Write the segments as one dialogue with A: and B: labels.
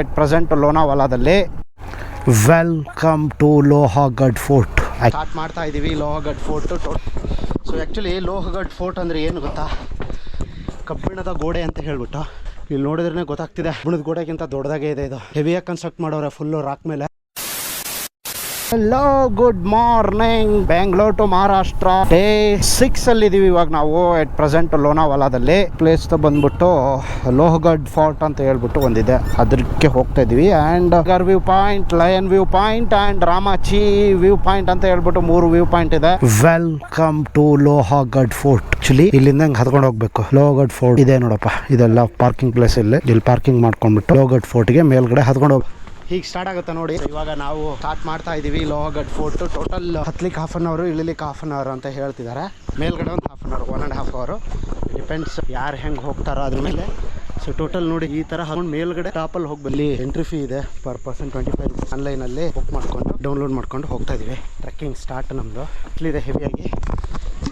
A: ಎಟ್ present ಲೋನಾವಾಲಾದಲ್ಲಿ. Welcome to Lohagad fort. Start ಮಾಡ್ತಾ ಇದ್ದೀವಿ Lohagad fort. So actually Lohagad fort ಅಂದರೆ ಏನು ಗೊತ್ತಾ, ಕಬ್ಬಿಣದ ಗೋಡೆ ಅಂತ ಹೇಳ್ಬಿಟ್ಟು ಇಲ್ಲಿ ನೋಡಿದ್ರೆ ಗೊತ್ತಾಗ್ತಿದೆ. ಕಬ್ಬಿಣದ ಗೋಡೆಗಿಂತ ದೊಡ್ಡದಾಗೆ ಇದೆ ಇದು. ಹೆವಿಯಾಗಿ ಕನ್ಸ್ಟ್ರಕ್ಟ್ ಮಾಡೋರೆ ಫುಲ್ಲು ರಾಕ್ ಮೇಲೆ. Hello, good morning. Bengaluru to Maharashtra day 6 ಅಲ್ಲಿ ಇದೀವಿ ಇವಾಗ ನಾವು ಎಟ್ ಪ್ರೆಸೆಂಟ್ ಲೋನಾವಾಲಾದಲ್ಲಿ. ಪ್ಲೇಸ್ ಬಂದ್ಬಿಟ್ಟು ಲೋಹಗಢ್ ಫೋರ್ಟ್ ಅಂತ ಹೇಳ್ಬಿಟ್ಟು ಒಂದಿದೆ, ಅದಕ್ಕೆ ಹೋಗ್ತಾ ಇದೀವಿ. ಆ್ಯಂಡ್ ಗರ್ view point, lion view point and Ramachi view point ಅಂತ ಹೇಳ್ಬಿಟ್ಟು 3 ವ್ಯೂ ಪಾಯಿಂಟ್ ಇದೆ. Welcome to Lohagad fort. Actually ಇಲ್ಲಿಂದ ಹಂಗೆ ಹತ್ಕೊಂಡು ಹೋಗ್ಬೇಕು. ಲೋಹಗಢ್ ಫೋರ್ಟ್ ಇದೆ ನೋಡಪ್ಪ, ಇದೆಲ್ಲ ಪಾರ್ಕಿಂಗ್ ಪ್ಲೇಸ್. ಇಲ್ಲಿ ಪಾರ್ಕಿಂಗ್ ಮಾಡ್ಕೊಂಡ್ಬಿಟ್ಟು ಲೋಹಗಢ್ ಫೋರ್ಟ್ಗೆ ಮೇಲ್ಗಡೆ ಹತ್ಕೊಂಡು ಹೋಗಿ ಹೀಗೆ ಸ್ಟಾರ್ಟ್ ಆಗುತ್ತೆ ನೋಡಿ. ಇವಾಗ ನಾವು ಸ್ಟಾರ್ಟ್ ಮಾಡ್ತಾ ಇದ್ದೀವಿ ಲೋಹಗಢ್ ಫೋರ್ಟ್. ಟೋಟಲ್ ಹತ್ಲಿಕ್ಕೆ ½ ಅವರ್, ಇಳಿಲಿಕ್ಕೆ ½ ಅವರ್ ಅಂತ ಹೇಳ್ತಿದ್ದಾರೆ. ಮೇಲ್ಗಡೆ ಒಂದು ½ ಅವರ್, 1.5 ಅವರ್, ಡಿಪೆಂಡ್ಸ್ ಯಾರು ಹೆಂಗೆ ಹೋಗ್ತಾರೋ ಅದ್ರ ಮೇಲೆ. ಸೊ ಟೋಟಲ್ ನೋಡಿ ಈ ಥರ ಹಾಕೊಂಡು ಮೇಲ್ಗಡೆ ಟಾಪಲ್ಲಿ ಹೋಗಿ ಎಂಟ್ರಿ ಫೀ ಇದೆ ಪರ್ ಪರ್ಸನ್ 25 ರೂಪೀಸ್. ಆನ್ಲೈನಲ್ಲಿ ಬುಕ್ ಮಾಡ್ಕೊಂಡು ಡೌನ್ಲೋಡ್ ಮಾಡ್ಕೊಂಡು ಹೋಗ್ತಾ ಇದೀವಿ. ಟ್ರೆಕ್ಕಿಂಗ್ ಸ್ಟಾರ್ಟ್ ನಮ್ಮದು. ಇಲ್ಲಿದೆ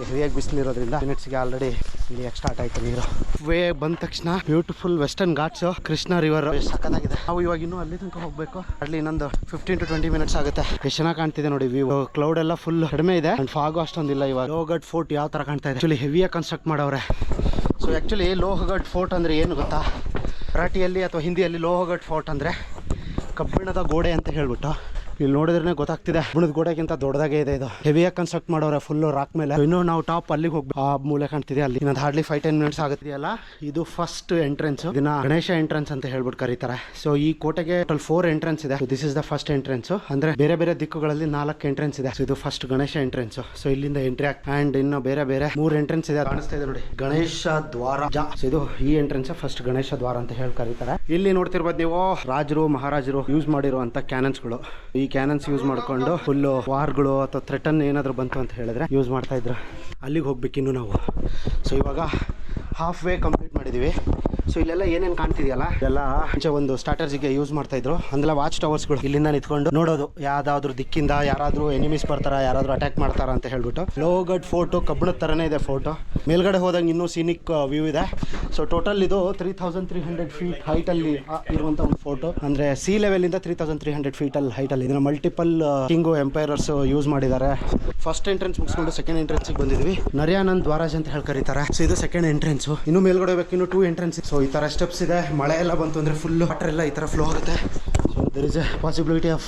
A: ಹೆವಿಯಾಗಿ ಬಿಸಿಲಿರೋದ್ರಿಂದ ಮಿನಿಟ್ಸ್ಗೆ ಆಲ್ರೆಡಿ ಇಲ್ಲಿ ಸ್ಟಾರ್ಟ್ ಆಯ್ತು ನೀರು. ವೇ ಬಂದ ತಕ್ಷಣ beautiful western Ghats, Krishna river ಸಕ್ಕತ್ತಾಗಿದೆ. ನಾವು ಇವಾಗ ಇನ್ನೂ ಅಲ್ಲಿ ತನಕ ಹೋಗ್ಬೇಕು. ಅಲ್ಲಿ ಇನ್ನೊಂದು 15 to 20 ಮಿನಿಟ್ಸ್ ಆಗುತ್ತೆ. ಎಷ್ಟು ಚೆನ್ನಾಗಿ ಕಾಣ್ತಿದೆ ನೋಡಿ ವ್ಯೂ. ಕ್ಲೌಡ್ ಎಲ್ಲ ಫುಲ್ ಕಡಿಮೆ ಇದೆ ಅಂಡ್ ಫಾಗು ಅಷ್ಟೊಂದಿಲ್ಲ. ಇವಾಗ ಲೋಹಗಢ್ ಫೋರ್ಟ್ ಯಾವ ತರ ಕಾಣ್ತಾ ಇದೆ. ಆಕ್ಚುಲಿ ಹೆವಿಯಾಗಿ ಕನ್ಸ್ಟ್ರಕ್ಟ್ ಮಾಡವ್ರೆ. ಸೊ ಆ್ಯಕ್ಚುಲಿ ಲೋಹಗಢ್ ಫೋರ್ಟ್ ಅಂದರೆ ಏನು ಗೊತ್ತಾ, ಮರಾಠಿಯಲ್ಲಿ ಅಥವಾ ಹಿಂದಿಯಲ್ಲಿ ಲೋಹಗಢ್ ಫೋರ್ಟ್ ಅಂದರೆ ಕಬ್ಬಿಣದ ಗೋಡೆ ಅಂತ ಹೇಳ್ಬಿಟ್ಟು ಇಲ್ಲಿ ನೋಡಿದ್ರೆ ಗೊತ್ತಾಗ್ತಿದೆ. ಕಬ್ಬಿಣದ ಗೋಡೆಗಿಂತ ದೊಡ್ಡದಾಗೆ ಇದೆ ಇದು. ಹೆವಿಯಾಗಿ ಕನ್ಸ್ಟ್ರಕ್ಟ್ ಮಾಡೋರೆ ಫುಲ್ಲು ರಾಕ್ ಮೇಲೆ. ಇನ್ನೂ ನಾವು ಟಾಪ್ ಅಲ್ಲಿಗೆ ಹೋಗ್ಬೇಕು. ಆ ಮೂಲೆ ಕಾಣ್ತಿದೆ ಅಲ್ಲಿ. ಇನ್ನೊಂದು ಹಾರ್ಡ್ಲಿ 5-10 ಮಿನಿಟ್ಸ್ ಆಗುತ್ತಿದೆಯಲ್ಲ. ಇದು ಫಸ್ಟ್ ಎಂಟ್ರೆನ್ಸ್. ಇದನ್ನ ಗಣೇಶ ಎಂಟ್ರೆನ್ಸ್ ಅಂತ ಹೇಳ್ಬಿಟ್ಟು ಕರೀತಾರೆ. ಸೊ ಈ ಕೋಟೆಗೆ ಟೋಟಲ್ 4 ಎಂಟ್ರೆನ್ಸ್ ಇದೆ. This is the first entrance. ಅಂದ್ರೆ ಬೇರೆ ಬೇರೆ ದಿಕ್ಕುಗಳಲ್ಲಿ 4 ಎಂಟ್ರೆನ್ಸ್ ಇದೆ. ಇದು ಫಸ್ಟ್ ಗಣೇಶ ಎಂಟ್ರೆನ್ಸ್. ಸೊ ಇಲ್ಲಿಂದ ಎಂಟ್ರಿ ಅಂಡ್ ಇನ್ನು ಬೇರೆ ಬೇರೆ 3 ಎಂಟ್ರೆನ್ಸ್ ಇದೆ. ಕಾಣಿಸ್ತಾ ಇದೆ ನೋಡಿ, ಗಣೇಶ ದ್ವಾರ. ಸೊ ಇದು ಈ ಎಂಟ್ರೆನ್ಸ್ ಫಸ್ಟ್ ಗಣೇಶ ದ್ವಾರ ಅಂತ ಹೇಳಿ ಕರೀತಾರೆ. ಇಲ್ಲಿ ನೋಡ್ತಿರ್ಬೋದು ನೀವು, ರಾಜರು ಮಹಾರಾಜರು ಯೂಸ್ ಮಾಡಿರುವಂತ ಕ್ಯಾನನ್ಸ್ಗಳು. ಈ ಕ್ಯಾನನ್ಸ್ ಯೂಸ್ ಮಾಡ್ಕೊಂಡು ಫುಲ್ ವಾರ್ಗಳು ಅಥವಾ ಥ್ರೆಟನ್ ಏನಾದ್ರು ಬಂತು ಅಂತ ಹೇಳಿದ್ರೆ ಯೂಸ್ ಮಾಡ್ತಾ ಇದ್ರು. ಅಲ್ಲಿಗೆ ಹೋಗ್ಬೇಕಿನ್ನು ನಾವು. ಸೊ ಇವಾಗ ಹಾಫ್ ವೇ ಕಂಪ್ಲೀಟ್ ಮಾಡಿದೀವಿ. ಸೊ ಇಲ್ಲೆಲ್ಲ ಏನೇನು ಕಾಣ್ತಿದೆಯಲ್ಲ, ಎಲ್ಲ ಮುಂಚೆ ಒಂದು ಸ್ಟ್ರಾಟಜಿಗೆ ಯೂಸ್ ಮಾಡ್ತಾ ಇದ್ರು. ಅಂದ್ರೆ ವಾಚ್ ಟವರ್ಸ್ಗಳು. ಇಲ್ಲಿಂದ ನಿಂತ್ಕೊಂಡು ನೋಡೋದು ಯಾವ್ದಾದ್ರು ದಿಕ್ಕಿಂದ ಯಾರಾದ್ರೂ ಎನಿಮೀಸ್ ಬರ್ತಾರ, ಯಾರಾದ್ರೂ ಅಟ್ಯಾಕ್ ಮಾಡ್ತಾರ ಅಂತ ಹೇಳ್ಬಿಟ್ಟು. ಲೋಹಗಢ್ ಫೋರ್ಟ್ ಕಬ್ಬಿಣದ ತರನೇ ಇದೆ ಫೋರ್ಟ್. ಮೇಲ್ಗಡೆ ಹೋದಂಗೆ ಇನ್ನೂ ಸೀನಿಕ್ ವ್ಯೂ ಇದೆ. ಸೊ ಟೋಟಲ್ ಇದು 3300 ಫೀಟ್ ಹೈಟ್ ಅಲ್ಲಿ ಇರುವಂತ ಒಂದು ಫೋರ್ಟ್. ಅಂದ್ರೆ ಸಿ ಲೆವೆಲ್ ಇಂದ 3300 ಫೀಟ್ ಅಲ್ಲಿ ಹೈಟ್ ಅಲ್ಲಿ. ಇದನ್ನ ಮಲ್ಟಿಪಲ್ ಕಿಂಗು ಎಂಪೈರರ್ಸ್ ಯೂಸ್ ಮಾಡಿದ್ದಾರೆ. ಫಸ್ಟ್ ಎಂಟ್ರೆನ್ಸ್ ಮುಗಿಸ್ಕೊಂಡು ಸೆಕೆಂಡ್ ಎಂಟ್ರೆನ್ಸ್ ಬಂದಿದ್ವಿ. ನರ್ಯಾನಂದ್ ದ್ವಾರಾಜ್ ಅಂತ ಹೇಳಿ ಕರೀತಾರೆ. ಸೊ ಇದು ಸೆಕೆಂಡ್ ಎಂಟ್ರೆನ್ಸ್. ಇನ್ನು ಮೇಲ್ಗಡೆ ಹೋಗ್ಬೇಕು, ಇನ್ನು 2 ಎಂಟ್ರೆನ್ಸ್. ಸೊ ಈ ತರ ಸ್ಟೆಪ್ಸ್ ಇದೆ. ಮಳೆ ಎಲ್ಲ ಬಂತು ಅಂದ್ರೆ ಫುಲ್ ವಾಟರ್ ಎಲ್ಲ ಈ ತರ ಫ್ಲೋ ಆಗುತ್ತೆ. So there is a possibility of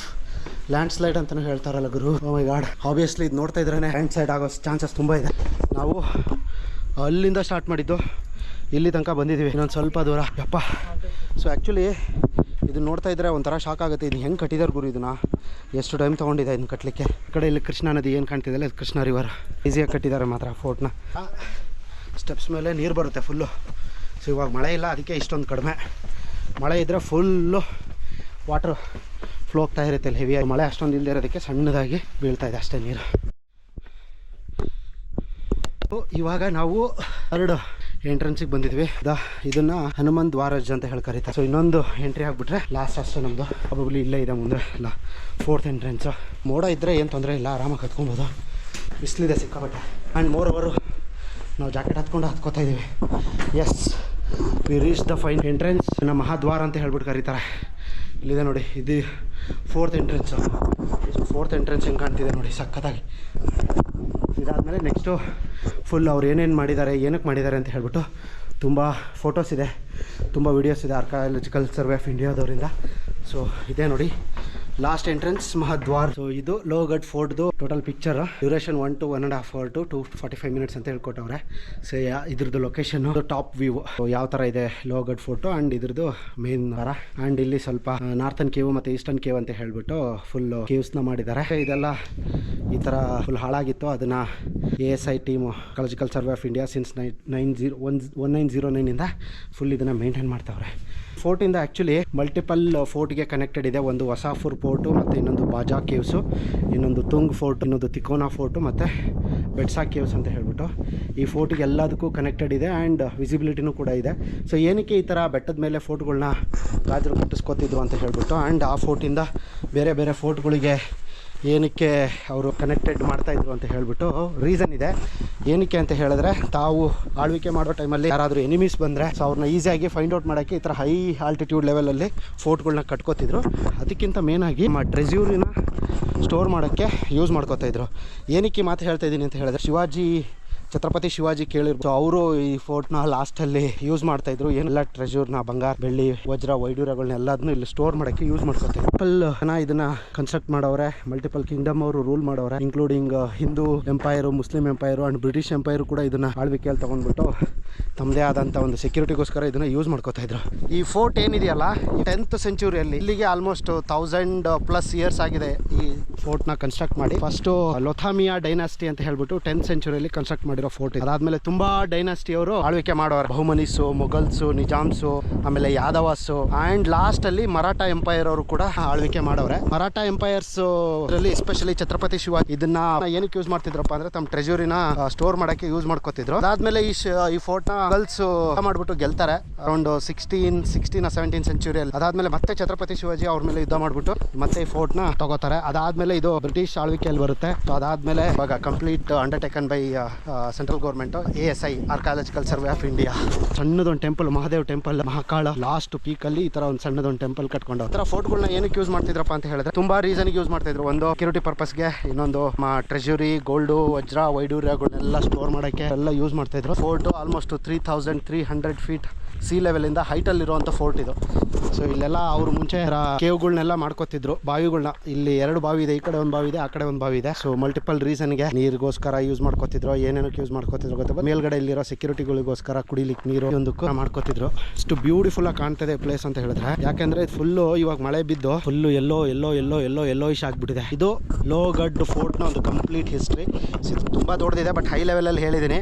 A: landslide ಅಂತಾನು ಹೇಳ್ತಾರಲ್ಲ ಗುರು. ಓ ಮೈ ಗಾಡ್, ಆಬ್ವಿಯಸ್ಲಿ ಇದು ನೋಡ್ತಾ ಇದ್ರೆ ಲ್ಯಾಂಡ್ ಸ್ಲೈಡ್ ಆಗೋ ಚಾನ್ಸಸ್ ತುಂಬ ಇದೆ. ನಾವು ಅಲ್ಲಿಂದ ಸ್ಟಾರ್ಟ್ ಮಾಡಿದ್ದು, ಇಲ್ಲಿ ತನಕ ಬಂದಿದ್ದೀವಿ, ಇನ್ನೊಂದು ಸ್ವಲ್ಪ ದೂರ. ಯಪ್ಪ. ಸೊ ಆ್ಯಕ್ಚುಲಿ ಇದು ನೋಡ್ತಾ ಇದ್ರೆ ಒಂಥರ ಶಾಕ್ ಆಗುತ್ತೆ. ಇದು ಹೆಂಗೆ ಕಟ್ಟಿದಾರೆ ಗುರು, ಇದನ್ನ ಎಷ್ಟು ಟೈಮ್ ತೊಗೊಂಡಿದೆ ಇದನ್ನ ಕಟ್ಟಲಿಕ್ಕೆ. ಈ ಕಡೆ ಇಲ್ಲಿ ಕೃಷ್ಣಾ ನದಿ ಏನು ಕಾಣ್ತಿದೆಯಲ್ಲ, ಇದು ಕೃಷ್ಣ ರಿವರ್. ಈಸಿಯಾಗಿ ಕಟ್ಟಿದ್ದಾರೆ ಮಾತ್ರ ಫೋರ್ಟ್ನ. ಸ್ಟೆಪ್ಸ್ ಮೇಲೆ ನೀರು ಬರುತ್ತೆ ಫುಲ್ಲು. ಸೊ ಇವಾಗ ಮಳೆ ಇಲ್ಲ, ಅದಕ್ಕೆ ಇಷ್ಟೊಂದು ಕಡಿಮೆ. ಮಳೆ ಇದ್ದರೆ ಫುಲ್ಲು ವಾಟ್ರ್ ಫ್ಲೋ ಆಗ್ತಾ ಇರುತ್ತೆ ಇಲ್ಲಿ ಹೆವಿಯಾಗಿ. ಮಳೆ ಅಷ್ಟೊಂದು ಇಲ್ಲದೆ ಇರೋದಕ್ಕೆ ಸಣ್ಣದಾಗಿ ಬೀಳ್ತಾ ಇದೆ ಅಷ್ಟೇ ನೀರು. ಇವಾಗ ನಾವು 2 ಎಂಟ್ರೆನ್ಸಿಗೆ ಬಂದಿದ್ವಿ. ಇದನ್ನ ಹನುಮಂತ್ ದ್ವಾರಾಜ್ ಅಂತ ಹೇಳಿ ಕರೀತಾರೆ. ಸೊ ಇನ್ನೊಂದು ಎಂಟ್ರಿ ಆಗಿಬಿಟ್ರೆ ಲಾಸ್ಟ್ ಅಷ್ಟೇ ನಮ್ಮದು. ಪ್ರಾಬಬ್ಲಿ ಇಲ್ಲೇ ಇದೆ ಮುಂದೆ ಇಲ್ಲ 4th ಎಂಟ್ರೆನ್ಸ್. ಮೋಡ ಇದ್ದರೆ ಏನು ತೊಂದರೆ ಇಲ್ಲ, ಆರಾಮಾಗಿ ಹತ್ಕೊಬೋದು. ಬಿಸಿಲಿದೆ ಸಿಕ್ಕಾಪಟ್ಟೆ. ಆ್ಯಂಡ್ ಮೋರ್ ಓವರು ನಾವು ಜಾಕೆಟ್ ಹತ್ಕೋತಾ ಇದ್ದೀವಿ. Yes, we reach the fine entrance. ನಮ್ಮ ಮಹಾದ್ವಾರ ಅಂತ ಹೇಳ್ಬಿಟ್ಟು ಕರೀತಾರೆ. ಇಲ್ಲಿದೆ ನೋಡಿ, ಇದು 4th ಎಂಟ್ರೆನ್ಸು. 4th ಎಂಟ್ರೆನ್ಸ್ ಹೆಂಗೆ ಕಾಣ್ತಿದೆ ನೋಡಿ, ಸಖತ್ತಾಗಿ. ಇದಾದಮೇಲೆ ನೆಕ್ಸ್ಟು ಫುಲ್ ಅವ್ರು ಏನೇನು ಮಾಡಿದ್ದಾರೆ, ಏನಕ್ಕೆ ಮಾಡಿದ್ದಾರೆ ಅಂತ ಹೇಳ್ಬಿಟ್ಟು ತುಂಬ ಫೋಟೋಸ್ ಇದೆ, ತುಂಬ ವೀಡಿಯೋಸ್ ಇದೆ ಆರ್ಕಿಯಾಲಜಿಕಲ್ ಸರ್ವೆ ಆಫ್ ಇಂಡಿಯಾದವರಿಂದ. ಸೊ ಇದೇ ನೋಡಿ ಲಾಸ್ಟ್ ಎಂಟ್ರೆನ್ಸ್ ಮಹಾದ್ವಾರ್. ಸೊ ಇದು ಲೋಹಗಢ್ ಫೋರ್ಟ್ದು total picture. Duration 1 to 1.5 hour to 245 minutes ಅಂತ ಹೇಳ್ಕೊಟ್ಟವ್ರೆ. ಸೊ ಇದ್ರದ್ದು ಲೊಕೇಶನ್, ಟಾಪ್ ವ್ಯೂ ಯಾವ ಥರ ಇದೆ ಲೋಹಗಢ್ ಫೋರ್ಟು. ಆ್ಯಂಡ್ ಇದ್ರದ್ದು ಮೇನ್ ವಾರ. ಆ್ಯಂಡ್ ಇಲ್ಲಿ ಸ್ವಲ್ಪ ನಾರ್ತನ್ ಕೇವ್ ಮತ್ತು ಈಸ್ಟರ್ನ್ ಕೇವ್ ಅಂತ ಹೇಳ್ಬಿಟ್ಟು ಫುಲ್ ಕೇವ್ಸ್ನ ಮಾಡಿದ್ದಾರೆ. ಇದೆಲ್ಲ ಈ ಥರ ಫುಲ್ ಹಾಳಾಗಿತ್ತು. ಅದನ್ನು ASI team, archaeological survey of India, since 1909ಇಂದ ಫುಲ್ ಇದನ್ನು ಮೇಂಟೈನ್ ಮಾಡ್ತಾವ್ರೆ. ಫೋರ್ಟಿಂದ ಆ್ಯಕ್ಚುಲಿ ಮಲ್ಟಿಪಲ್ ಫೋರ್ಟ್ಗೆ ಕನೆಕ್ಟೆಡ್ ಇದೆ. ಒಂದು ವಸಾಫುರ್ ಫೋರ್ಟು, ಮತ್ತು ಇನ್ನೊಂದು ಬಾಜಾ ಕೇವ್ಸು, ಇನ್ನೊಂದು ತುಂಗ್ ಫೋರ್ಟ್, ಇನ್ನೊಂದು ತಿಕೋನಾ ಫೋರ್ಟು, ಮತ್ತು ಬೆಟ್ಸಾ ಕೇವ್ಸ್ ಅಂತ ಹೇಳ್ಬಿಟ್ಟು ಈ ಫೋರ್ಟಿಗೆ ಎಲ್ಲದಕ್ಕೂ ಕನೆಕ್ಟೆಡ್ ಇದೆ. ಆ್ಯಂಡ್ ವಿಸಿಬಿಲಿಟಿನೂ ಕೂಡ ಇದೆ. ಸೊ ಏನಕ್ಕೆ ಈ ಥರ ಬೆಟ್ಟದ ಮೇಲೆ ಫೋರ್ಟ್ಗಳನ್ನ ರಾಜರು ಕಟ್ಟಿಸ್ಕೊತಿದ್ರು ಅಂತ ಹೇಳ್ಬಿಟ್ಟು. ಆ್ಯಂಡ್ ಆ ಫೋರ್ಟಿಂದ ಬೇರೆ ಬೇರೆ ಫೋರ್ಟ್ಗಳಿಗೆ ಏನಕ್ಕೆ ಅವರು ಕನೆಕ್ಟೆಡ್ ಮಾಡ್ತಾಯಿದ್ರು ಅಂತ ಹೇಳಿಬಿಟ್ಟು ರೀಸನ್ ಇದೆ. ಏನಕ್ಕೆ ಅಂತ ಹೇಳಿದ್ರೆ ತಾವು ಆಳ್ವಿಕೆ ಮಾಡೋ ಟೈಮಲ್ಲಿ ಯಾರಾದರೂ ಎನಿಮೀಸ್ ಬಂದರೆ ಸೊ ಅವ್ರನ್ನ ಈಸಿಯಾಗಿ ಫೈಂಡ್ ಔಟ್ ಮಾಡೋಕ್ಕೆ ಈ ಥರ ಹೈ ಆಲ್ಟಿಟ್ಯೂಡ್ ಲೆವೆಲಲ್ಲಿ ಫೋರ್ಟ್ಗಳನ್ನ ಕಟ್ಕೋತಿದ್ರು. ಅದಕ್ಕಿಂತ ಮೇನಾಗಿ ನಮ್ಮ ಟ್ರೆಸ್ಯೂರಿನ ಸ್ಟೋರ್ ಮಾಡೋಕ್ಕೆ ಯೂಸ್ ಮಾಡ್ಕೋತಾಯಿದ್ರು. ಏನಕ್ಕೆ ಮಾತು ಹೇಳ್ತಾ ಇದ್ದೀನಿ ಅಂತ ಹೇಳಿದ್ರೆ ಛತ್ರಪತಿ ಶಿವಾಜಿ ಕೇಳಿರ್ಬೋದು, ಅವರು ಈ ಫೋರ್ಟ್ನ ಲಾಸ್ಟಲ್ಲಿ ಯೂಸ್ ಮಾಡ್ತಾಯಿದ್ರು. ಏನೆಲ್ಲ ಟ್ರೆಜರ್ನ ಬಂಗಾರ, ಬೆಳ್ಳಿ, ವಜ್ರ, ವೈಡೂರ್ಯಗಳನ್ನ ಎಲ್ಲದನ್ನೂ ಇಲ್ಲಿ ಸ್ಟೋರ್ ಮಾಡೋಕ್ಕೆ ಯೂಸ್ ಮಾಡ್ಕೊತಾರೆ. ಇದನ್ನ ಕನ್ಸ್ಟ್ರಕ್ಟ್ ಮಾಡೋರೆ, ಮಲ್ಟಿಪಲ್ ಕಿಂಗ್ಡಮ್ ಅವರು ರೂಲ್ ಮಾಡೋರೆ, including Hindu empire, Muslim empire and British empire ಕೂಡ ಇದನ್ನು ಆಳ್ವಿಕೆಯಲ್ಲಿ ತೊಗೊಂಡ್ಬಿಟ್ಟು ತಮ್ಮದೇ ಆದಂಥ ಒಂದು ಸೆಕ್ಯೂರಿಟಿಗೋಸ್ಕರ ಇದನ್ನು ಯೂಸ್ ಮಾಡ್ಕೋತಾಯಿದ್ರು. ಈ ಫೋರ್ಟ್ ಏನಿದೆಯಲ್ಲ, ಈ 10th ಸೆಂಚುರಿಯಲ್ಲಿ ಇಲ್ಲಿಗೆ ಆಲ್ಮೋಸ್ಟ್ 1000+ ಇಯರ್ಸ್ ಆಗಿದೆ ಈ ಫೋರ್ಟ್ನ ಕನ್ಸ್ಟ್ರಕ್ಟ್ ಮಾಡಿ. ಫಸ್ಟು ಲೊಥಾಮಿಯಾ ಡೈನಾಸ್ಟಿ ಅಂತ ಹೇಳ್ಬಿಟ್ಟು 10th ಸೆಂಚುರಿಯಲ್ಲಿ ಕನ್ಸ್ಟ್ರಕ್ಟ್ ಮಾಡಿರೋ ಫೋರ್ಟ್. ಅದಾದ್ಮೇಲೆ ತುಂಬಾ ಡೈನಾಸ್ಟಿ ಅವರು ಆಳ್ವಿಕೆ ಮಾಡೋರು. ಬಹುಮನೀಸು, ಮೊಘಲ್ಸು, ನಿಜಾಮ್ಸು, ಆಮೇಲೆ ಯಾದವಾಸು ಆ್ಯಂಡ್ ಲಾಸ್ಟ್ ಅಲ್ಲಿ ಮರಾಠ ಎಂಪೈರ್ ಅವರು ಕೂಡ ಆಳ್ವಿಕೆ ಮಾಡೋರೆ. ಮರಾಠ ಎಂಪೈರ್ಸ್ ಅಲ್ಲಿ ಎಸ್ಪೆಷಲಿ ಛತ್ರಪತಿ ಶಿವಾಜಿ ಇದನ್ನ ಏನಕ್ಕೆ ಯೂಸ್ ಮಾಡ್ತಿದ್ರಪ್ಪ ಅಂದ್ರೆ ತಮ್ಮ ಟ್ರೆಜರಿನ ಸ್ಟೋರ್ ಮಾಡಕ್ಕೆ ಯೂಸ್ ಮಾಡ್ಕೋತಿದ್ರು. ಅದಾದ್ಮೇಲೆ ಈ ಫೋರ್ಟ್ ನ ಮೊಘಲ್ಸ್ ಮಾಡ್ಬಿಟ್ಟು ಗೆಲ್ತಾರೆ ಅರೌಂಡ್ 17th ಸೆಂಚುರಿಯಲ್ಲಿ. ಅದಾದ್ಮೇಲೆ ಮತ್ತೆ ಛತ್ರಪತಿ ಶಿವಾಜಿ ಅವ್ರ ಮೇಲೆ ಯುದ್ಧ ಮಾಡ್ಬಿಟ್ಟು ಮತ್ತೆ ಈ ಫೋರ್ಟ್ ನ ತಗೋತಾರೆ. ಅದಾದ್ಮೇಲೆ ಇದು ಬ್ರಿಟಿಷ್ ಆಳ್ವಿಕೆಯಲ್ಲಿ ಬರುತ್ತೆ. ಅದಾದ್ಮೇಲೆ ಇವಾಗ complete undertaken by central government, ASI archaeological survey of India. ಸಣ್ಣದೊಂದು temple, Mahadev temple, Mahakal last peak ಅಲ್ಲಿ ಈ ತರ ಒಂದು ಸಣ್ಣದೊಂದು ಟೆಂಪಲ್ ಕಟ್ಕೊಂಡು ಈ ತರ ಫೋರ್ಟ್ಗಳನ್ನ ಏನಕ್ಕೆ ಯೂಸ್ ಮಾಡ್ತಿದ್ರಪ್ಪ ಅಂತ ಹೇಳಿದ್ರೆ ತುಂಬಾ ರೀಸನ್ ಯೂಸ್ ಮಾಡ್ತಿದ್ರು. ಒಂದು ಸೆಕ್ಯೂರಿಟಿ ಪರ್ಪಸ್ಗೆ, ಇನ್ನೊಂದು ಟ್ರೆಜರಿ, ಗೋಲ್ಡು, ವಜ್ರ, ವೈಡೂರ್ಯಗಳನ್ನೆಲ್ಲ ಸ್ಟೋರ್ ಮಾಡೋಕ್ಕೆ ಎಲ್ಲ ಯೂಸ್ ಮಾಡ್ತಾ ಇದ್ರು. Fort almost 3300 feet C level ಇಂದ ಹೈಟ್ ಅಲ್ಲಿ ಇರುವಂತ ಫೋರ್ಟ್ ಇದು. ಸೊ ಇಲ್ಲೆಲ್ಲ ಅವ್ರು ಮುಂಚೆ ಕೇವ್ಗಳನ್ನೆಲ್ಲ ಮಾಡ್ಕೋತಿದ್ರು, ಬಾವಿಗಳನ್ನ. ಇಲ್ಲಿ 2 ಬಾವಿ ಇದೆ, ಈ ಕಡೆ ಒಂದು ಬಾವಿ ಇದೆ, ಆ ಕಡೆ ಒಂದು ಬಾವಿ ಇದೆ. ಸೊ ಮಲ್ಟಿಪಲ್ ರೀಸನ್ಗೆ ನೀರಿಗೋಸ್ಕರ ಯೂಸ್ ಮಾಡ್ಕೋತಿದ್ರು, ಏನೇನಕ್ಕೆ ಯೂಸ್ ಮಾಡ್ಕೋತಿದ್ರು ಗೊತ್ತಾ. ಮೇಲ್ಗಡೆ ಇಲ್ಲಿರೋ ಸೆಕ್ಯೂರಿಟಿಗಳಿಗೋಸ್ಕರ ಕುಡಿಲಿಕ್ಕೆ ನೀರು ಒಂದಕ್ಕೂ ಮಾಡ್ಕೋತಿದ್ರು. ಇಷ್ಟು ಬ್ಯೂಟಿಫುಲ್ ಆಗಿ ಕಾಣ್ತಿದೆ ಪ್ಲೇಸ್ ಅಂತ ಹೇಳಿದ್ರೆ. ಯಾಕಂದ್ರೆ ಫುಲ್ಲು ಇವಾಗ ಮಳೆ ಬಿದ್ದು ಫುಲ್ಲು ಎಲ್ಲೋಯಿಶ್ ಆಗ್ಬಿಟ್ಟಿದೆ. ಇದು ಲೋಹಗಢ್ ಫೋರ್ಟ್ ನ ಒಂದು ಕಂಪ್ಲೀಟ್ ಹಿಸ್ಟ್ರಿ. ತುಂಬಾ ದೊಡ್ಡದಿದೆ, ಬಟ್ ಹೈ ಲೆವೆಲ್ ಅಲ್ಲಿ ಹೇಳಿದ್ದೀನಿ.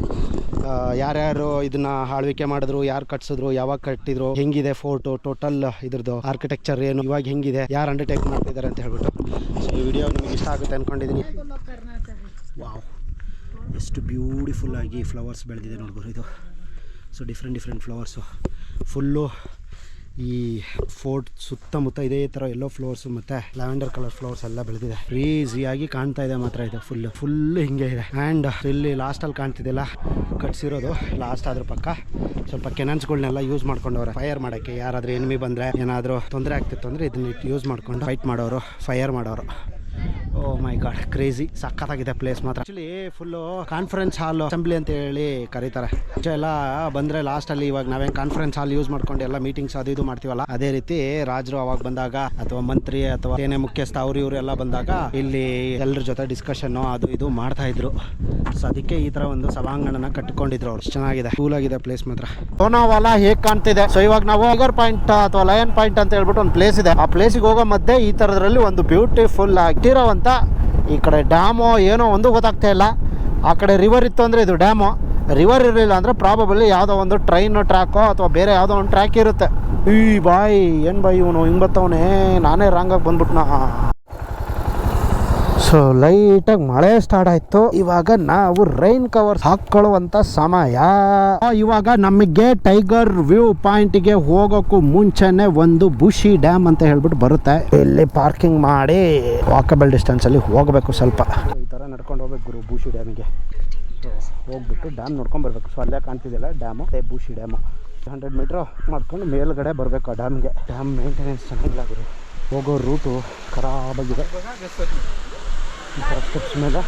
A: ಯಾರ್ಯಾರು ಇದನ್ನ ಆಳ್ವಿಕೆ ಮಾಡಿದ್ರು, ಯಾರು ಕಟ್ಸಿದ್ರು, ಯಾವಾಗ ಕಟ್ಟಿದ್ರು, ಹೆಂಗಿದೆ ಫೋರ್ಟ್, ಟೋಟಲ್ ಇದ್ರದ್ದು ಆರ್ಕಿಟೆಕ್ಚರ್ ಏನು, ಇವಾಗ ಹೆಂಗಿದೆ, ಯಾರು ಅಂಡರ್ಟೇಕ್ ಮಾಡ್ತಿದ್ದಾರೆ ಅಂತ ಹೇಳ್ಬಿಟ್ಟು. ಸೊ ಈ ವಿಡಿಯೋ ನಿಮಗೆ ಇಷ್ಟ ಆಗುತ್ತೆ ಅಂದ್ಕೊಂಡಿದ್ದೀನಿ. ವಾವ್, ಎಷ್ಟು ಬ್ಯೂಟಿಫುಲ್ ಆಗಿ ಫ್ಲವರ್ಸ್ ಬೆಳೆದಿದೆ ನೋಡ್ಬೋದು ಇದು. ಸೊ ಡಿಫ್ರೆಂಟ್ ಫ್ಲವರ್ಸು ಫುಲ್ಲು ಈ ಫೋರ್ಟ್ ಸುತ್ತಮುತ್ತ ಇದೇ ಥರ ಎಲ್ಲೋ ಫ್ಲವರ್ಸು ಮತ್ತು ಲ್ಯಾವೆಂಡರ್ ಕಲರ್ ಫ್ಲವರ್ಸ್ ಎಲ್ಲ ಬೆಳೆದಿದೆ. ಈಸಿಯಾಗಿ ಕಾಣ್ತಾ ಇದೆ ಮಾತ್ರ ಇದು ಫುಲ್ಲು ಹಿಂಗೆ ಇದೆ. ಆ್ಯಂಡ್ ಇಲ್ಲಿ ಲಾಸ್ಟಲ್ಲಿ ಕಾಣ್ತಿದೆಯಲ್ಲ ಕಟ್ಸಿರೋದು, ಲಾಸ್ಟ್ ಅದ್ರ ಪಕ್ಕ ಸ್ವಲ್ಪ ಕೆನನ್ಸ್ಗಳನ್ನೆಲ್ಲ ಯೂಸ್ ಮಾಡ್ಕೊಂಡವ್ರೆ ಫೈರ್ ಮಾಡೋಕ್ಕೆ. ಯಾರಾದರೂ ಎನಿಮಿ ಬಂದರೆ ಏನಾದರೂ ತೊಂದರೆ ಆಗ್ತಿತ್ತು ಅಂದರೆ ಇದನ್ನ ಯೂಸ್ ಮಾಡ್ಕೊಂಡು ಫೈಟ್ ಮಾಡೋರು, ಫೈರ್ ಮಾಡೋರು. ಓ ಮೈ ಗಾಡ್, ಕ್ರೇಜಿ ಸಖತ್ತಾಗಿದೆ ಪ್ಲೇಸ್ ಮಾತ್ರ. Actually full conference hall, assembly ಅಂತ ಹೇಳಿ ಕರೀತಾರೆ. ಎಲ್ಲ ಬಂದರೆ ಲಾಸ್ಟಲ್ಲಿ ಇವಾಗ ನಾವೇನು ಕಾನ್ಫರೆನ್ಸ್ ಹಾಲ್ ಯೂಸ್ ಮಾಡ್ಕೊಂಡು ಎಲ್ಲ ಮೀಟಿಂಗ್ಸ್ ಅದು ಇದು ಮಾಡ್ತೀವಲ್ಲ, ಅದೇ ರೀತಿ ರಾಜರು ಅವಾಗ ಬಂದಾಗ ಅಥವಾ ಮಂತ್ರಿ ಅಥವಾ ಸೇನೆ ಮುಖ್ಯಸ್ಥ ಇವರು ಎಲ್ಲ ಬಂದಾಗ ಇಲ್ಲಿ ಎಲ್ಲರ ಜೊತೆ ಡಿಸ್ಕಷನ್ನು ಅದು ಇದು ಮಾಡ್ತಾ ಇದ್ರು. ಸೊ ಅದಕ್ಕೆ ಈ ತರ ಒಂದು ಸಭಾಂಗಣನ ಕಟ್ಟಿಕೊಂಡಿದ್ರು ಅವರು. ಚೆನ್ನಾಗಿದೆ, ಕೂಲ್ ಆಗಿದೆ ಪ್ಲೇಸ್ ಮಾತ್ರ. ಲೋನಾವಾಲಾ ಹೇಗ್ ಕಾಣ್ತಿದೆ. ಸೊ ಇವಾಗ ನಾವು ಟೈಗರ್ ಪಾಯಿಂಟ್ ಅಥವಾ ಲಯನ್ ಪಾಯಿಂಟ್ ಅಂತ ಹೇಳ್ಬಿಟ್ಟು ಒಂದು ಪ್ಲೇಸ್ ಇದೆ. ಆ ಪ್ಲೇಸಿಗೆ ಹೋಗೋ ಮಧ್ಯೆ ಈ ತರದ್ರಲ್ಲಿ ಒಂದು ಬ್ಯೂಟಿಫುಲ್ ಆಗಿರೋವಂತ ಈ ಕಡೆ ಡ್ಯಾಮು ಏನೋ ಒಂದು ಗೊತ್ತಾಗ್ತಾ ಇಲ್ಲ. ಆ ಕಡೆ ರಿವರ್ ಇತ್ತು ಅಂದರೆ ಇದು ಡ್ಯಾಮು, ರಿವರ್ ಇರಲಿಲ್ಲ ಅಂದರೆ ಪ್ರಾಬಬಲಿ ಯಾವುದೋ ಒಂದು ಟ್ರೈನ್ ಟ್ರ್ಯಾಕೋ ಅಥವಾ ಬೇರೆ ಯಾವುದೋ ಒಂದು ಟ್ರ್ಯಾಕ್ ಇರುತ್ತೆ. ಈ ಬಾಯ್ ಏನು ಬಾಯ್ ಇವನು ಹಿಂಗೆ ಬರ್ತವನೇ, ನಾನೇ ರಾಂಗಾಗಿ ಬಂದ್ಬಿಟ್ನಾ. ಸೊ ಲೈಟಾಗಿ ಮಳೆ ಸ್ಟಾರ್ಟ್ ಆಯಿತು. ಇವಾಗ ನಾವು ರೈನ್ ಕವರ್ ಹಾಕ್ಕೊಳ್ಳುವಂಥ ಸಮಯ. ಇವಾಗ ನಮಗೆ ಟೈಗರ್ ವ್ಯೂ ಪಾಯಿಂಟ್ಗೆ ಹೋಗೋಕ್ಕೂ ಮುಂಚೆನೆ ಒಂದು ಬುಷಿ ಡ್ಯಾಮ್ ಅಂತ ಹೇಳ್ಬಿಟ್ಟು ಬರುತ್ತೆ. ಇಲ್ಲಿ ಪಾರ್ಕಿಂಗ್ ಮಾಡಿ ವಾಕಬಲ್ ಡಿಸ್ಟೆನ್ಸಲ್ಲಿ ಹೋಗಬೇಕು. ಸ್ವಲ್ಪ ಈ ಥರ ನಡ್ಕೊಂಡು ಹೋಗ್ಬೇಕು ಗುರು ಬುಷಿ ಡ್ಯಾಮಿಗೆ. ಹೋಗ್ಬಿಟ್ಟು ಡ್ಯಾಮ್ ನೋಡ್ಕೊಂಡು ಬರಬೇಕು. ಸೊ ಅಲ್ಲೇ ಕಾಣ್ತಿದೆಯಲ್ಲ ಡ್ಯಾಮು, ಅದೇ ಬುಷಿ ಡ್ಯಾಮು. 100 ಮೀಟ್ರ್ ಮಾಡ್ಕೊಂಡು ಮೇಲ್ಗಡೆ ಬರಬೇಕು ಆ ಡ್ಯಾಮ್ಗೆ. ಡ್ಯಾಮ್ ಮೇಂಟೆನೆನ್ಸ್ ಚೆನ್ನಾಗಿಲ್ಲ ಗುರು. ಹೋಗೋ ರೂಟು ಖರಾಬಾಗಿದೆ. ಈ ಥರ ಸ್ಟೆಪ್ಸ್ ಮೇಲೆ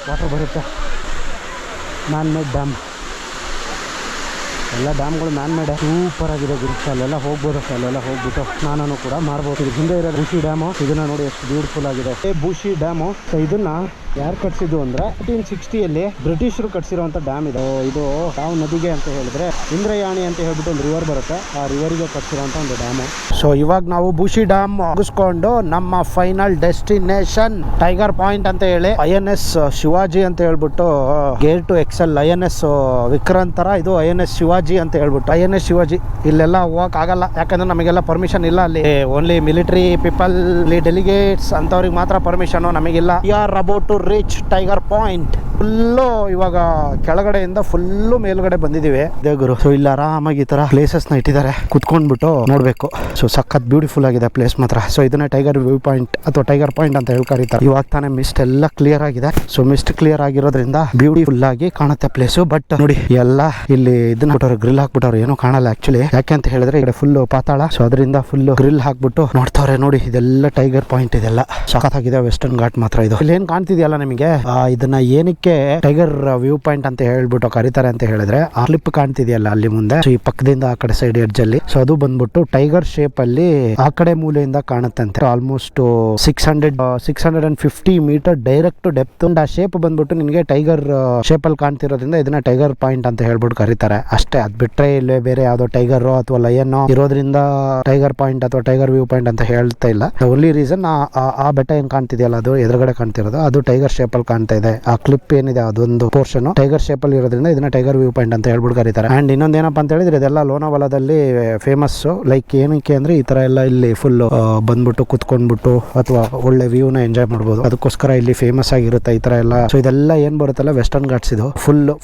A: ವಾಟರ್ ಬರುತ್ತೆ. ಮ್ಯಾನ್ ಮೇಡ್ ಡ್ಯಾಮ್, ಎಲ್ಲ ಡ್ಯಾಮ್ಗಳು ಮ್ಯಾನ್ ಮೇಡ್. ಸೂಪರ್ ಆಗಿದೆ ಗುರು. ಅಲ್ಲೆಲ್ಲ ಹೋಗ್ಬೋದು, ಅಲ್ಲೆಲ್ಲ ಹೋಗ್ಬಿಟ್ಟು ಸ್ನಾನನೂ ಕೂಡ ಮಾಡ್ಬೋದು. ಇದು ಹಿಂದೆ ಇರೋದು ಬುಷಿ ಡ್ಯಾಮು. ಇದನ್ನ ನೋಡಿ ಎಷ್ಟು ಬ್ಯೂಟಿಫುಲ್ ಆಗಿದೆ ಬುಷಿ ಡ್ಯಾಮು. ಸೊ ಇದನ್ನ ಯಾರು ಕಟ್ಸಿದ್ದು ಅಂದ್ರೆ 1860ಯಲ್ಲಿ ಬ್ರಿಟಿಷರು ಕಟ್ಸಿರುವಂತ ಡ್ಯಾಮ್ ಇದೆ. ಇದು ಯಾವ ನದಿಗೆ ಅಂತ ಹೇಳಿದ್ರೆ ಇಂದ್ರಯಾಣಿ ಅಂತ ಹೇಳ್ಬಿಟ್ಟು ಒಂದು ರಿವರ್ ಬರುತ್ತೆ, ಆ ರಿವರ್ಗೆ ಕಟ್ಸಿರುವಂತ ಒಂದು ಡ್ಯಾಮು. ಸೊ ಇವಾಗ ನಾವು ಬುಷಿ ಡ್ಯಾಮ್ ಮುಗಿಸ್ಕೊಂಡು ನಮ್ಮ ಫೈನಲ್ ಡೆಸ್ಟಿನೇಷನ್ ಟೈಗರ್ ಪಾಯಿಂಟ್ ಅಂತ ಹೇಳಿ INS ಶಿವಾಜಿ ಅಂತ ಹೇಳ್ಬಿಟ್ಟು gear to excel INS Vikrant ತರ ಇದು INS ಶಿವಾಜಿ ಅಂತ ಹೇಳ್ಬಿಟ್ಟು INS ಶಿವಾಜಿ. ಇಲ್ಲೆಲ್ಲ ಹೋಗಕ್ ಆಗಲ್ಲ, ಯಾಕಂದ್ರೆ ನಮಗೆಲ್ಲ ಪರ್ಮಿಷನ್ ಇಲ್ಲ. ಅಲ್ಲಿ ಓನ್ಲಿ ಮಿಲಿಟರಿ ಪೀಪಲ್, ಡೆಲಿಗೇಟ್ಸ್ ಅಂತವ್ರಿಗೆ ಮಾತ್ರ ಪರ್ಮಿಷನ್, ನಮಗಿಲ್ಲ. We are about to reach tiger point. Full ಇವಾಗ ಕೆಳಗಡೆಯಿಂದ ಫುಲ್ಲು ಮೇಲ್ಗಡೆ ಬಂದಿದ್ದೀವಿ ದೇಗುರು. ಸೊ ಇಲ್ಲಿ ಆರಾಮಾಗಿ ಈ ತರ ಪ್ಲೇಸಸ್ ನ ಇಟ್ಟಿದ್ದಾರೆ, ಕುತ್ಕೊಂಡ್ಬಿಟ್ಟು ನೋಡ್ಬೇಕು. ಸೊ ಸಖತ್ ಬ್ಯೂಟಿಫುಲ್ ಆಗಿದೆ ಪ್ಲೇಸ್ ಮಾತ್ರ. ಸೊ ಇದನ್ನ ಟೈಗರ್ ವ್ಯೂ ಪಾಯಿಂಟ್ ಅಥವಾ ಟೈಗರ್ ಪಾಯಿಂಟ್ ಅಂತ ಹೇಳಿ ಕರೀತಾರೆ. ಇವಾಗ ತಾನೇ ಮಿಸ್ಟ್ ಎಲ್ಲ ಕ್ಲಿಯರ್ ಆಗಿದೆ. ಸೊ ಮಿಸ್ಟ್ ಕ್ಲಿಯರ್ ಆಗಿರೋದ್ರಿಂದ ಬ್ಯೂಟಿಫುಲ್ ಆಗಿ ಕಾಣುತ್ತೆ ಪ್ಲೇಸು. ಬಟ್ ನೋಡಿ ಎಲ್ಲ ಇಲ್ಲಿ ಇದನ್ನ ಬಿಟ್ಟವ್ರು, ಗ್ರಿಲ್ ಹಾಕ್ಬಿಟ್ಟವ್ರು, ಏನೂ ಕಾಣಲ್ಲ ಆಕ್ಚುಲಿ. ಯಾಕೆ ಅಂತ ಹೇಳಿದ್ರೆ ಈ ಕಡೆ ಫುಲ್ ಪಾತಾಳ. ಸೊ ಅದರಿಂದ ಫುಲ್ ಗ್ರಿಲ್ ಹಾಕ್ಬಿಟ್ಟು ನೋಡ್ತಾವ್ರೆ. ನೋಡಿ ಇದೆಲ್ಲ ಟೈಗರ್ ಪಾಯಿಂಟ್, ಇದೆಲ್ಲ ಸಖತ್ತಾಗಿದೆ. ವೆಸ್ಟರ್ನ್ ಘಾಟ್ ಮಾತ್ರ ಇದು. ಇಲ್ಲಿ ಏನ್ ಕಾಣ್ತಿದೆಯಲ್ಲ ನಿಮಗೆ, ಇದನ್ನ ಏನಕ್ಕೆ ಟೈಗರ್ ವ್ಯೂ ಪಾಯಿಂಟ್ ಅಂತ ಹೇಳ್ಬಿಟ್ಟು ಕರೀತಾರೆ ಅಂತ ಹೇಳಿದ್ರೆ, ಆ ಕ್ಲಿಪ್ ಕಾಣ್ತಿದೆಯಲ್ಲ ಅಲ್ಲಿ ಮುಂದೆ, ಸೊ ಈ ಪಕ್ಕದಿಂದ ಆ ಕಡೆ ಸೈಡ್ ಎಡ್ಜ್ ಅಲ್ಲಿ, ಸೊ ಅದು ಬಂದ್ಬಿಟ್ಟು ಟೈಗರ್ ಶೇಪ್ ಅಲ್ಲಿ ಆ ಕಡೆ ಮೂಲೆಯಿಂದ ಕಾಣುತ್ತೆ ಅಂತೆ. Almost 650 metre direct depth. ಆ ಶೇಪ್ ಬಂದ್ಬಿಟ್ಟು ನಿನ್ಗೆ ಟೈಗರ್ ಶೇಪ್ ಅಲ್ಲಿ ಕಾಣ್ತಿರೋದ್ರಿಂದ ಇದನ್ನ ಟೈಗರ್ ಪಾಯಿಂಟ್ ಅಂತ ಹೇಳ್ಬಿಟ್ಟು ಕರೀತಾರೆ ಅಷ್ಟೇ. ಅದ್ ಬಿಟ್ರೆ ಇಲ್ಲಿ ಬೇರೆ ಯಾವ್ದೋ ಟೈಗರ್ ಅಥವಾ ಲಯನ್ ಇರೋದ್ರಿಂದ ಟೈಗರ್ ಪಾಯಿಂಟ್ ಅಥವಾ ಟೈಗರ್ ವ್ಯೂ ಪಾಯಿಂಟ್ ಅಂತ ಹೇಳ್ತಾ ಇಲ್ಲ. ಓನ್ಲಿ ರೀಸನ್ ಆ ಬೆಟ್ಟ ಏನ್ ಕಾಣ್ತಿದೆಯಲ್ಲ, ಅದು ಎದುರುಗಡೆ ಕಾಣ್ತಿರೋದು ಅದು ಟೈಗರ್ ಶೇಪ್ ಅಲ್ಲಿ ಕಾಣ್ತಾ ಇದೆ. ಆ ಕ್ಲಿಪ್ ಏನಿದೆ ಅದೊಂದು ಪೋರ್ಷನ್ ಟೈಗರ್ ಶೇಪ್ ಅಲ್ಲಿ ಇರೋದ್ರಿಂದ ಇದನ್ನ ಟೈಗರ್ ವ್ಯೂ ಪಾಯಿಂಟ್ ಅಂತ ಹೇಳ್ಬಿಟ್ಟು ಕರೀತಾರೆ. ಅಂಡ್ ಇನ್ನೊಂದೇನಪ್ಪ ಅಂತ ಹೇಳಿದ್ರೆ, ಇದೆಲ್ಲ ಲೋನಾವಾಲಾದಲ್ಲಿ ಫೇಮಸ್. ಲೈಕ್ ಏನಕ್ಕೆ ಅಂದ್ರೆ ಈ ತರ ಎಲ್ಲ ಇಲ್ಲಿ ಫುಲ್ ಬಂದ್ಬಿಟ್ಟು ಕುತ್ಕೊಂಡ್ಬಿಟ್ಟು ಅಥವಾ ಒಳ್ಳೆ ವ್ಯೂ ನ ಎಂಜಾಯ್ ಮಾಡ್ಬೋದು. ಅದಕ್ಕೋಸ್ಕರ ಇಲ್ಲಿ ಫೇಮಸ್ ಆಗಿರುತ್ತೆ ಈ ತರ ಎಲ್ಲ. ಸೊ ಇದೆಲ್ಲ ಏನ್ ಬರುತ್ತಲ್ಲ ವೆಸ್ಟರ್ನ್ ಘಾಟ್ಸ್, ಇದು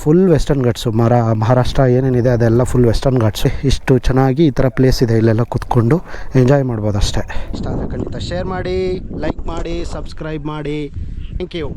A: ಫುಲ್ ವೆಸ್ಟರ್ನ್ ಘಾಟ್ಸ್. ಮಹಾರಾಷ್ಟ್ರ ಏನೇನಿದೆ ಅದೆಲ್ಲ ಫುಲ್ ವೆಸ್ಟರ್ನ್ ಘಾಟ್ಸ್. ಇಷ್ಟು ಚೆನ್ನಾಗಿ ಈ ತರ ಪ್ಲೇಸ್ ಇದೆ, ಇಲ್ಲೆಲ್ಲ ಕುತ್ಕೊಂಡು ಎಂಜಾಯ್ ಮಾಡ್ಬೋದು ಅಷ್ಟೇ. ಇಷ್ಟ ಆದರೆ ಖಂಡಿತ ಶೇರ್ ಮಾಡಿ, ಲೈಕ್ ಮಾಡಿ, ಸಬ್ಸ್ಕ್ರೈಬ್ ಮಾಡಿ. Thank you.